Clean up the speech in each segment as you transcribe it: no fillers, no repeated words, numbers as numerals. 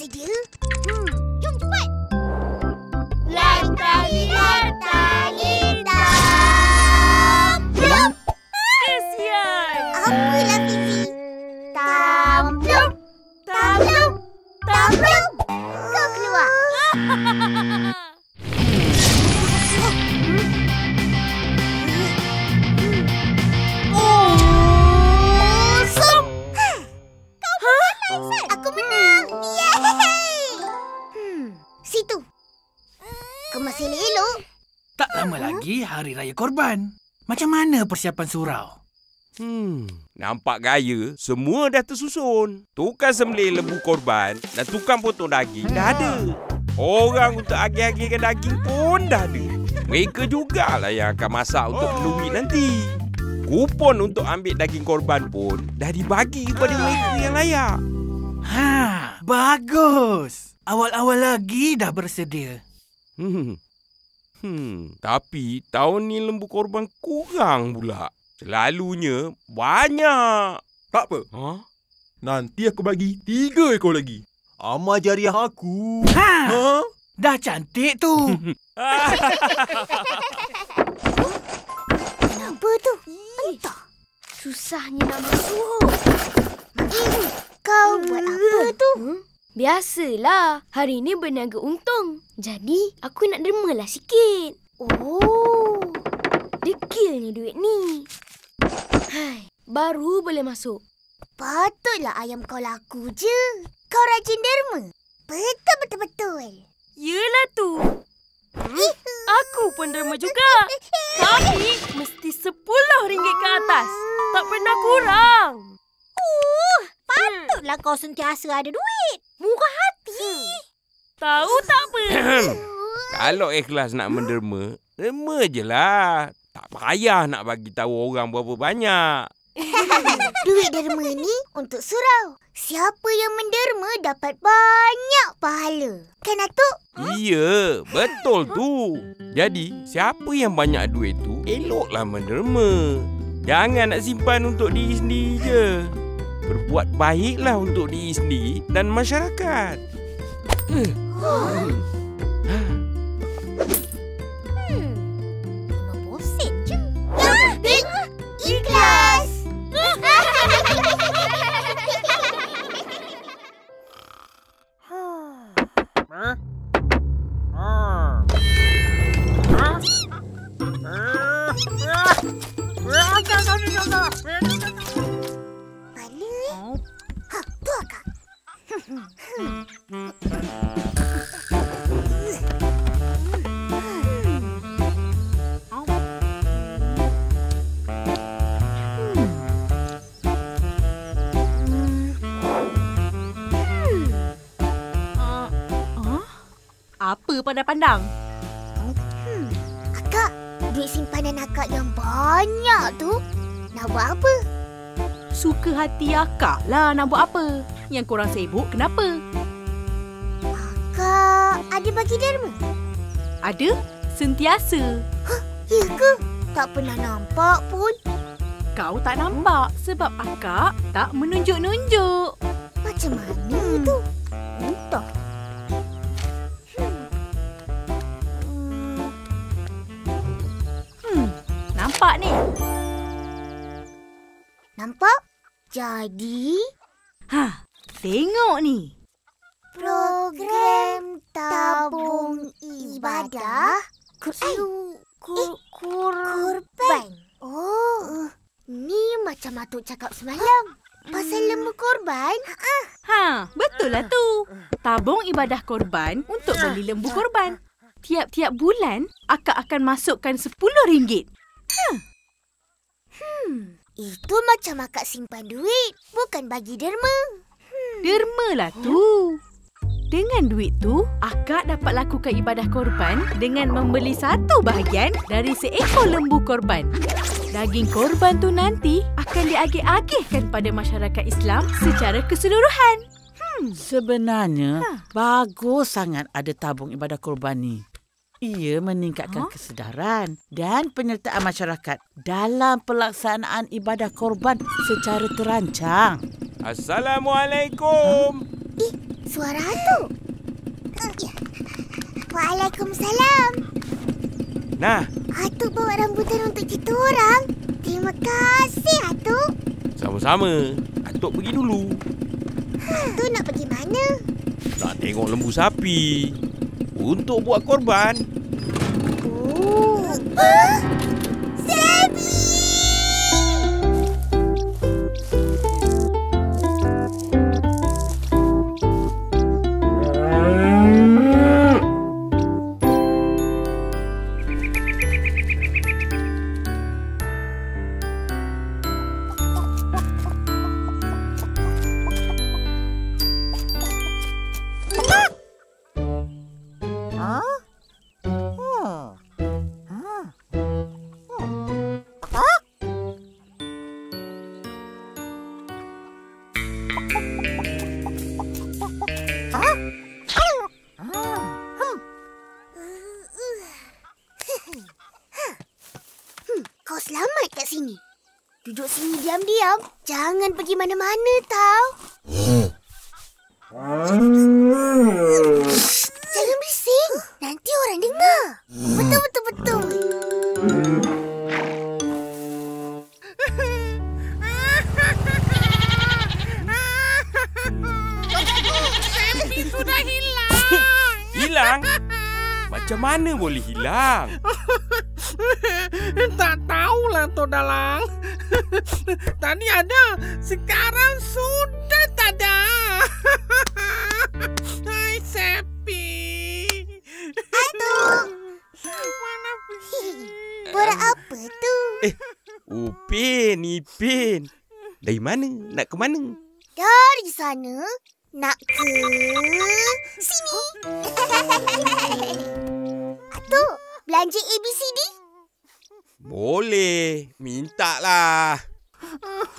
idea. Jom cepat. Lantali, tamplum. Kesian. Apalah, Fifi? Tamplum. Kau keluar. Aku menang. Yeay! Situ. Kemas elok-elok. Tak lama lagi Hari Raya Korban. Macam mana persiapan surau? Nampak gaya, semua dah tersusun. Tukang sembelih lembu korban dan tukang potong daging dah ada. Orang untuk agih-agihkan daging pun dah ada. Mereka jugalah yang akan masak untuk peluit nanti. Kupon untuk ambil daging korban pun dah dibagi kepada mereka yang layak. Bagus. Awal-awal lagi dah bersedia. Tapi tahun ni lembu korban kurang pula. Selalunya banyak. Tak apa. Nanti aku bagi 3 ekor lagi. Amal jariah aku. Dah cantik tu. Kenapa tu? Entah. Susahnya nak masuk. Kau buat apa tu? Biasalah. Hari ni berniaga untung. Jadi, aku nak dermalah sikit. Oh. Dekilnya duit ni. Baru boleh masuk. Patutlah ayam kau laku je. Kau rajin derma. Betul. Yelah tu. Aku pun derma juga. Tapi mesti RM10 ke atas. Tak pernah kurang. Patutlah kau sentiasa ada duit. Murah hati. Tahu tak apa? Kalau ikhlas nak menderma, derma je lah. Tak payah nak bagi tahu orang berapa banyak. Duit derma ni untuk surau. Siapa yang menderma dapat banyak pahala. Kan, Atuk? Iya, betul tu. Jadi, siapa yang banyak duit tu, eloklah menderma. Jangan nak simpan untuk diri sendiri je. Berbuat baiklah untuk diri sendiri dan masyarakat. Bosen je. Ikhlas. Tu akak. Apa pandang-pandang? Akak, duit simpanan akak yang banyak tu nak buat apa? Suka hati akak lah nak buat apa. Yang korang sibuk kenapa? Akak ada bagi derma? Ada, sentiasa. Ya ke? Tak pernah nampak pun. Kau tak nampak sebab akak tak menunjuk-nunjuk. Macam mana tu? Entah. Nampak ni? Nampak? Jadi? Tengok ni. Program tabung ibadah korban. Oh, ni macam Atuk cakap semalam. Pasal lembu korban. Betul lah tu. Tabung ibadah korban untuk beli lembu korban. Tiap-tiap bulan, akak akan masukkan RM10. Itu macam akak simpan duit, bukan bagi derma. Derma lah tu. Dengan duit tu, akak dapat lakukan ibadah korban dengan membeli 1 bahagian dari seekor lembu korban. Daging korban tu nanti akan diagih-agihkan pada masyarakat Islam secara keseluruhan. Sebenarnya, bagus sangat ada tabung ibadah korban ni. Ia meningkatkan kesedaran dan penyertaan masyarakat dalam pelaksanaan ibadah korban secara terancang. Assalamualaikum. suara tu? Waalaikumsalam. Nah, Atuk bawa rambutan untuk kita orang. Terima kasih, Atuk. sama-sama. Atuk pergi dulu. Atuk nak pergi mana? Nak tengok lembu sapi. Untuk buat korban. Oh. Sapi! Kau selamat kat sini. Duduk sini diam-diam. Jangan pergi mana-mana, tau. Jangan bising. Nanti orang dengar. Betul. Sapi sudah hilang. Hilang? Macam mana boleh hilang? Tak tahulah, Tok Dalang. Tadi ada, sekarang sudah tak ada. Hai, Sepi. Atuk. Mana pergi? Borak apa tu? Ipin. Dari mana? Nak ke mana? Dari sana nak ke sini. Atuk, belanja ABCD? Boleh. Minta lah.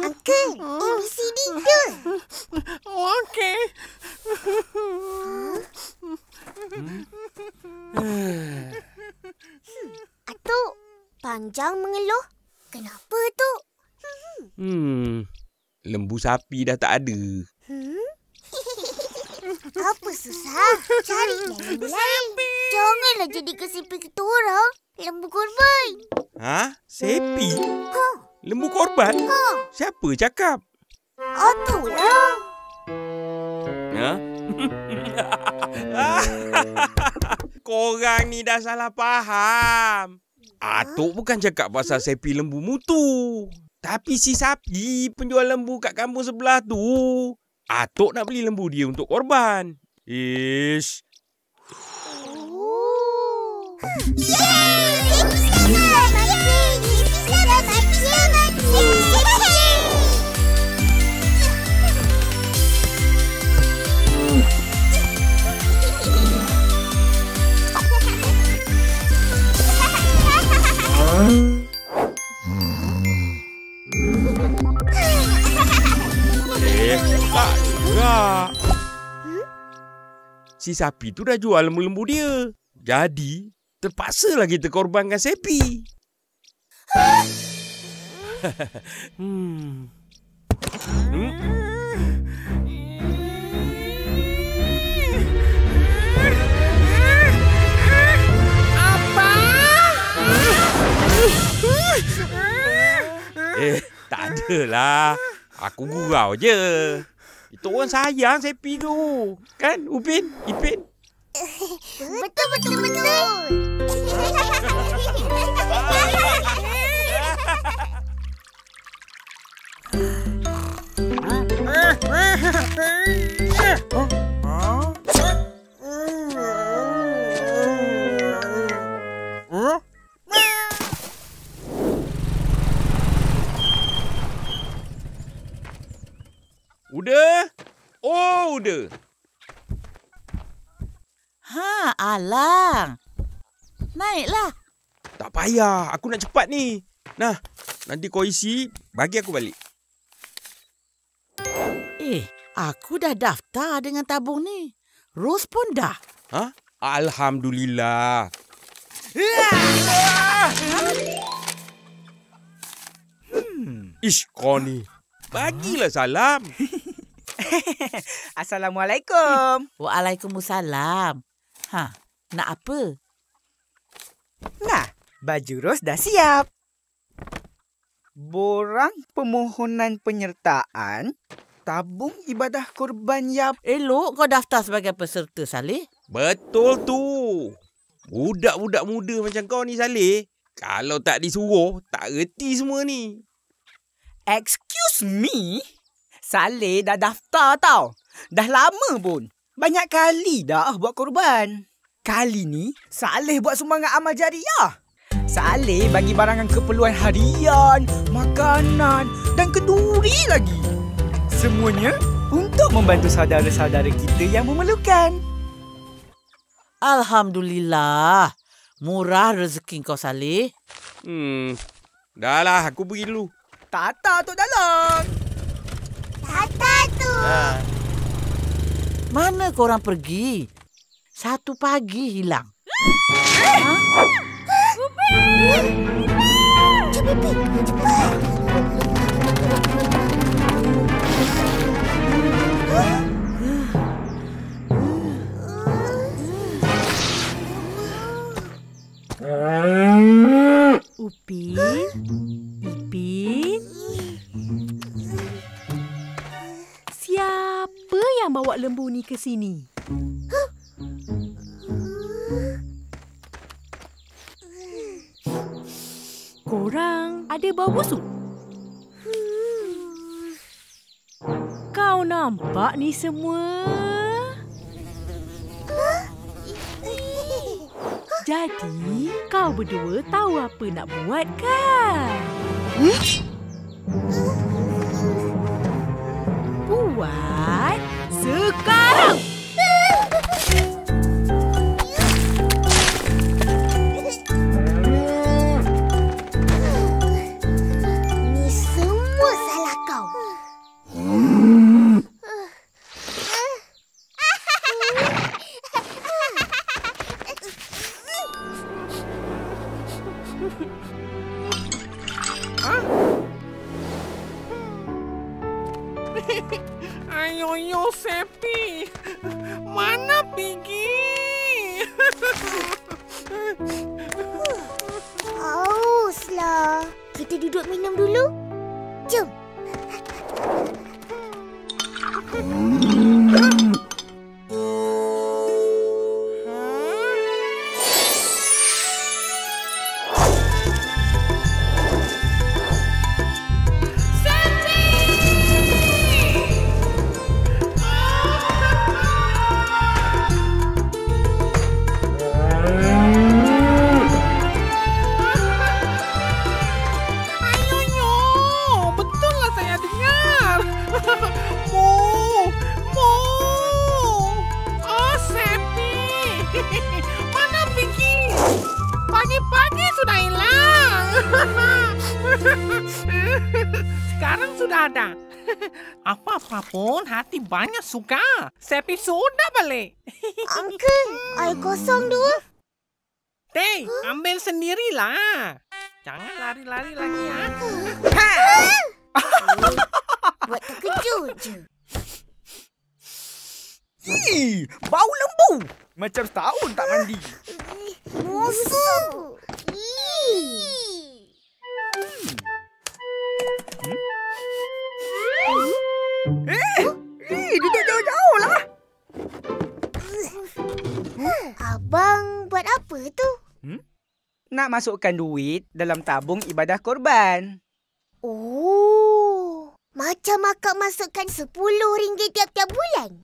Uncle, ABCD ke? Okey. Atuk, panjang mengeluh. Kenapa tu? Lembu sapi dah tak ada. Apa susah? Cari lembu lain. Janganlah jadi kesimpi kita orang. Lembu korban. Ha? Sepi? Ha? Lembu korban? Ha? Siapa cakap? Atuk lah. Ha? Korang ni dah salah faham. Atuk bukan cakap pasal Sepi lembu mutu. Tapi si sapi penjual lembu kat kampung sebelah tu. Atuk nak beli lembu dia untuk korban. Ish. Oh. Yeay! Selamat! Selamat! Tak juga. Si sapi tu dah jual lembu-lembu dia. Jadi, terpaksalah kita korbankan Sepi. Tak adalah. Aku gurau je. Itu orang sayang Sepi tu. Kan, Upin? Ipin? Betul. Udah? Oh, udah. Ha, alang. Naiklah. Tak payah. Aku nak cepat ni. Nah, nanti kau isi, bagi aku balik. Aku dah daftar dengan tabung ni. Ros pun dah. Ha? Alhamdulillah. Ish, kau ni. Bagilah salam. Assalamualaikum. Waalaikumsalam. Nak apa? Nah, baju ros dah siap. Borang permohonan penyertaan tabung ibadah korban Yap. Elok kau daftar sebagai peserta, Saleh. Betul tu. Budak-budak muda macam kau ni, Saleh, kalau tak disuruh, tak reti semua ni. Excuse me? Saleh dah daftar tau. Dah lama pun. Banyak kali dah buat korban. Kali ni, Saleh buat sumbangan amal jariah. Saleh bagi barangan keperluan harian, makanan dan kenduri lagi. Semuanya untuk membantu saudara-saudara kita yang memerlukan. Alhamdulillah. Murah rezeki kau, Saleh. Dah lah, aku pergi dulu. Tata Tok Dalang. Tata tu. Mana korang pergi? 1 pagi hilang. Cepat, cepat. Upin, Ipin. Siapa yang bawa lembu ni ke sini? Korang ada bau busuk? Kau nampak ni semua? Jadi, kau berdua tahu apa nak buat kan? Buat sekarang! Ni semua salah kau. Ayo, Sepi. Mana pergi? Hauslah. Kita duduk minum dulu. Jom. Sekarang sudah ada. Apa-apa pun hati banyak suka. Sepi sudah balik. Uncle, air kosong tu. Teh, ambil sendirilah. Jangan lari-lari lagi ya. Buat terkejut je. Bau lembu. Macam setahun tak mandi. Musuh. Duduk jauh-jauh lah. Abang buat apa tu? Nak masukkan duit dalam tabung ibadah korban. Oh, macam akak masukkan RM10 tiap-tiap bulan.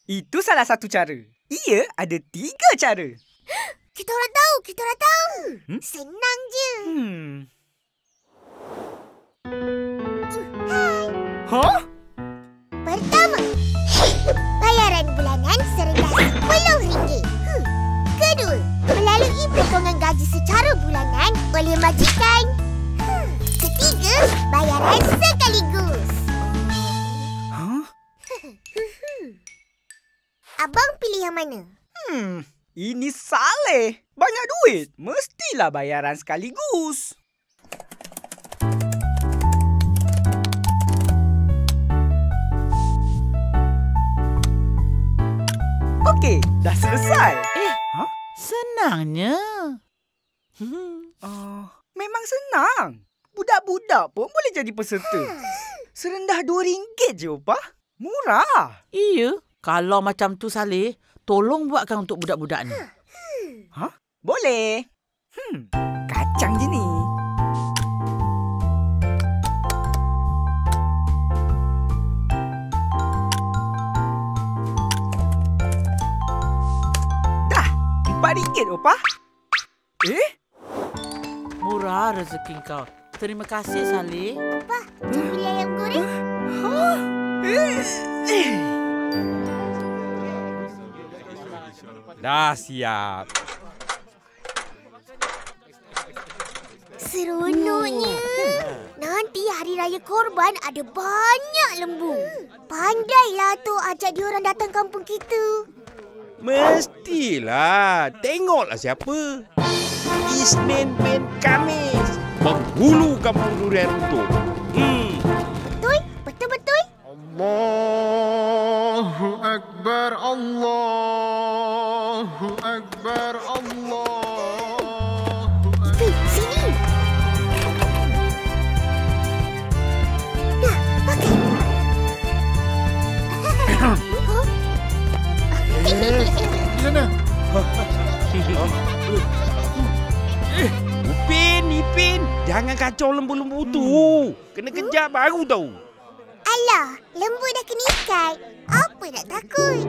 Itu salah satu cara. Ia ada 3 cara. Kita orang tahu. Senang je. Pertama, bayaran bulanan serendah RM10. Kedua, melalui potongan gaji secara bulanan oleh majikan. Ketiga, bayaran sekaligus. Abang pilih yang mana? Ini Saleh. Banyak duit. Mestilah bayaran sekaligus. Okey, dah selesai. Senangnya. Memang senang. Budak-budak pun boleh jadi peserta. Serendah RM2 je, Opah. Murah. Iya. Kalau macam tu Saleh, tolong buatkan untuk budak-budak ni. Boleh. Kacang je ni. Dah, RM4, Opah. Murah rezeki kau. Terima kasih Saleh. Opah, jom beli ayam goreng. Dah siap. Seronoknya. Nanti hari raya korban ada banyak lembu. Pandailah tu ajak diorang datang kampung kita. Mestilah. Tengoklah siapa. Isnin bin Khamis. Penghulu kampung durian runtuh. Betul? Betul-betul? Allahu Akbar, Allahu Akbar, Allahu Akbar. Sini. Nah, pakai. Di sana. Ipin. Jangan kacau lembu-lembu tu. Kena kejar baru tau. Alah, lembu dah kena ikat. Apa nak takut?